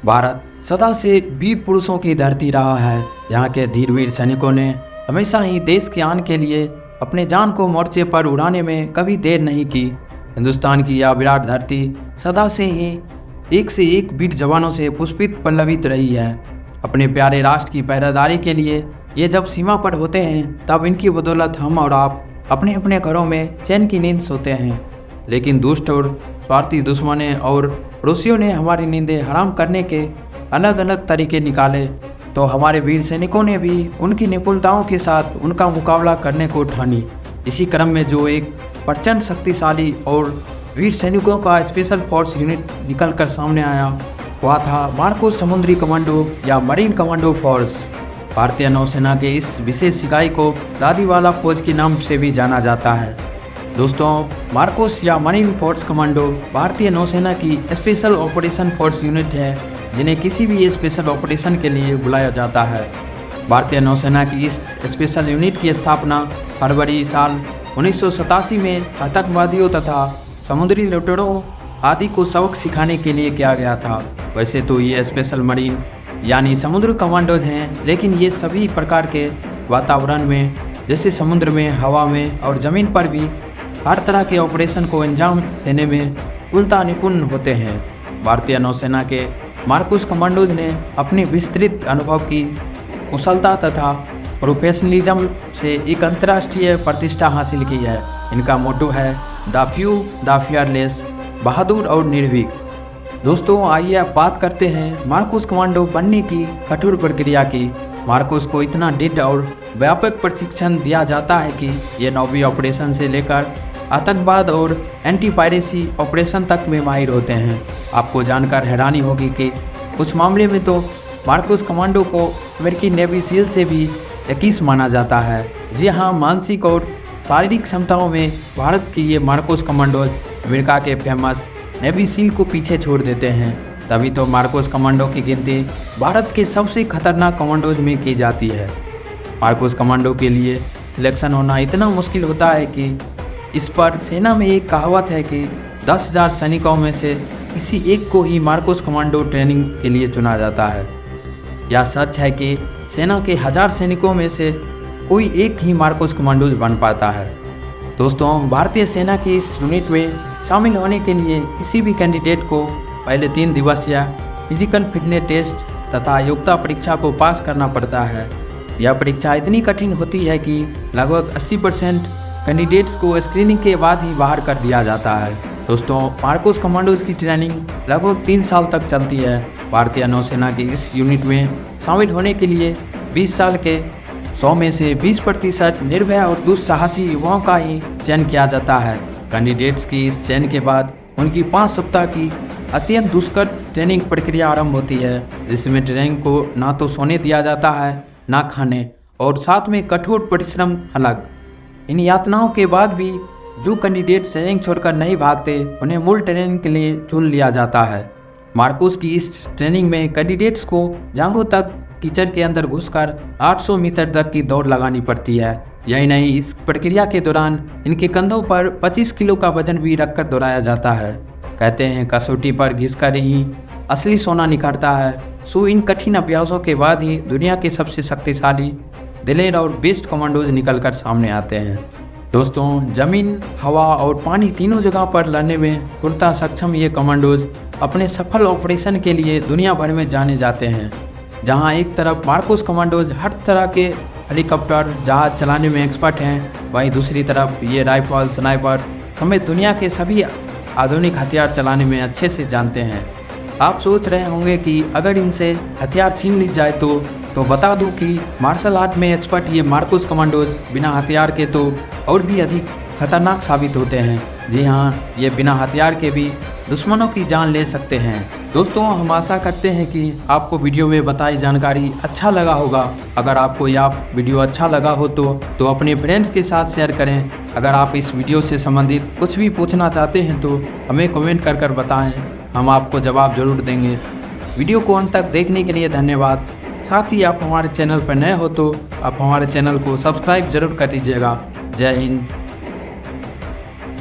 भारत सदा से वीर पुरुषों की धरती रहा है। यहाँ के धीरवीर सैनिकों ने हमेशा ही देश के आन के लिए अपने जान को मोर्चे पर उड़ाने में कभी देर नहीं की। हिंदुस्तान की यह विराट धरती सदा से ही एक से एक वीर जवानों से पुष्पित पल्लवित रही है। अपने प्यारे राष्ट्र की पहरेदारी के लिए ये जब सीमा पर होते हैं तब इनकी बदौलत हम और आप अपने अपने घरों में चैन की नींद सोते हैं। लेकिन दुष्ट और स्वार्थी दुश्मने और पड़ोसियों ने हमारी नींदें हराम करने के अलग अलग तरीके निकाले, तो हमारे वीर सैनिकों ने भी उनकी निपुणताओं के साथ उनका मुकाबला करने को ठानी। इसी क्रम में जो एक प्रचंड शक्तिशाली और वीर सैनिकों का स्पेशल फोर्स यूनिट निकल कर सामने आया, वह था मार्कोस समुद्री कमांडो या मरीन कमांडो फोर्स। भारतीय नौसेना के इस विशेष इकाई को दादीवाला फौज के नाम से भी जाना जाता है। दोस्तों, मार्कोस या मरीन फोर्स कमांडो भारतीय नौसेना की स्पेशल ऑपरेशन फोर्स यूनिट है, जिन्हें किसी भी स्पेशल ऑपरेशन के लिए बुलाया जाता है। भारतीय नौसेना की इस स्पेशल यूनिट की स्थापना फरवरी साल 1987 में आतंकवादियों तथा समुद्री लुटेरों आदि को सबक सिखाने के लिए किया गया था। वैसे तो ये स्पेशल मरीन यानी समुद्र कमांडोज हैं, लेकिन ये सभी प्रकार के वातावरण में जैसे समुद्र में, हवा में और ज़मीन पर भी हर तरह के ऑपरेशन को अंजाम देने में उल्टा निपुण होते हैं। भारतीय नौसेना के मार्कोस कमांडोज ने अपने विस्तृत अनुभव की कुशलता तथा प्रोफेशनलिज्म से एक अंतर्राष्ट्रीय प्रतिष्ठा हासिल की है। इनका मोटो है द फ्यू द फियरलेस, बहादुर और निर्भीक। दोस्तों, आइए अब बात करते हैं मार्कोस कमांडो बनने की कठोर प्रक्रिया की। मार्कोस को इतना दृढ़ और व्यापक प्रशिक्षण दिया जाता है कि ये नौवी ऑपरेशन से लेकर आतंकवाद और एंटी पायरेसी ऑपरेशन तक में माहिर होते हैं। आपको जानकर हैरानी होगी कि कुछ मामले में तो मार्कोस कमांडो को अमेरिकी नेवी सील से भी यकीस माना जाता है। जी हाँ, मानसिक और शारीरिक क्षमताओं में भारत की ये मार्कोस कमांडोज अमेरिका के फेमस नेवी सील को पीछे छोड़ देते हैं। तभी तो मार्कोस कमांडो की गिनती भारत के सबसे खतरनाक कमांडोज में की जाती है। मार्कोस कमांडो के लिए सिलेक्शन होना इतना मुश्किल होता है कि इस पर सेना में एक कहावत है कि 10,000 सैनिकों में से किसी एक को ही मार्कोस कमांडो ट्रेनिंग के लिए चुना जाता है। यह सच है कि सेना के 1000 सैनिकों में से कोई एक ही मार्कोस कमांडोज बन पाता है। दोस्तों, भारतीय सेना की इस यूनिट में शामिल होने के लिए किसी भी कैंडिडेट को पहले 3 दिवसीय फिजिकल फिटनेस टेस्ट तथा योग्यता परीक्षा को पास करना पड़ता है। यह परीक्षा इतनी कठिन होती है कि लगभग 80% कैंडिडेट्स को स्क्रीनिंग के बाद ही बाहर कर दिया जाता है। दोस्तों, मार्कोस कमांडोज की ट्रेनिंग लगभग 3 साल तक चलती है। भारतीय नौसेना की इस यूनिट में शामिल होने के लिए 20 साल के 100 में से 20% निर्भय और दुस्साहसी युवाओं का ही चयन किया जाता है। कैंडिडेट्स की इस चयन के बाद उनकी 5 सप्ताह की अत्यंत दुष्कर ट्रेनिंग प्रक्रिया आरंभ होती है, जिसमें ट्रेनिंग को ना तो सोने दिया जाता है ना खाने, और साथ में कठोर परिश्रम अलग। इन यातनाओं के बाद भी जो कैंडिडेट ट्रेनिंग छोड़कर नहीं भागते, उन्हें मूल ट्रेनिंग के लिए चुन लिया जाता है। मार्कोस की इस ट्रेनिंग में कैंडिडेट्स को जांघों तक कीचड़ के अंदर घुसकर 800 मीटर तक की दौड़ लगानी पड़ती है। यही नहीं, इस प्रक्रिया के दौरान इनके कंधों पर 25 किलो का वजन भी रखकर दौड़ाया जाता है। कहते हैं कसौटी पर घिसकर ही असली सोना निखरता है। सो इन कठिन अभ्यासों के बाद ही दुनिया के सबसे शक्तिशाली, दिलेर और बेस्ट कमांडोज निकलकर सामने आते हैं। दोस्तों, जमीन, हवा और पानी तीनों जगह पर लड़ने में पूर्णतः सक्षम ये कमांडोज अपने सफल ऑपरेशन के लिए दुनिया भर में जाने जाते हैं। जहां एक तरफ मार्कोस कमांडोज हर तरह के हेलीकॉप्टर, जहाज चलाने में एक्सपर्ट हैं, वहीं दूसरी तरफ ये राइफल, स्नाइपर समेत दुनिया के सभी आधुनिक हथियार चलाने में अच्छे से जानते हैं। आप सोच रहे होंगे कि अगर इनसे हथियार छीन ली जाए तो बता दूं कि मार्शल आर्ट में एक्सपर्ट ये मार्कोस कमांडोज बिना हथियार के तो और भी अधिक खतरनाक साबित होते हैं। जी हाँ, ये बिना हथियार के भी दुश्मनों की जान ले सकते हैं। दोस्तों, हम आशा करते हैं कि आपको वीडियो में बताई जानकारी अच्छा लगा होगा। अगर आपको यह वीडियो अच्छा लगा हो तो अपने फ्रेंड्स के साथ शेयर करें। अगर आप इस वीडियो से संबंधित कुछ भी पूछना चाहते हैं तो हमें कमेंट कर बताएं, हम आपको जवाब जरूर देंगे। वीडियो को अंत तक देखने के लिए धन्यवाद। साथ ही आप हमारे चैनल पर नए हो तो आप हमारे चैनल को सब्सक्राइब जरूर कर दीजिएगा। जय हिंद।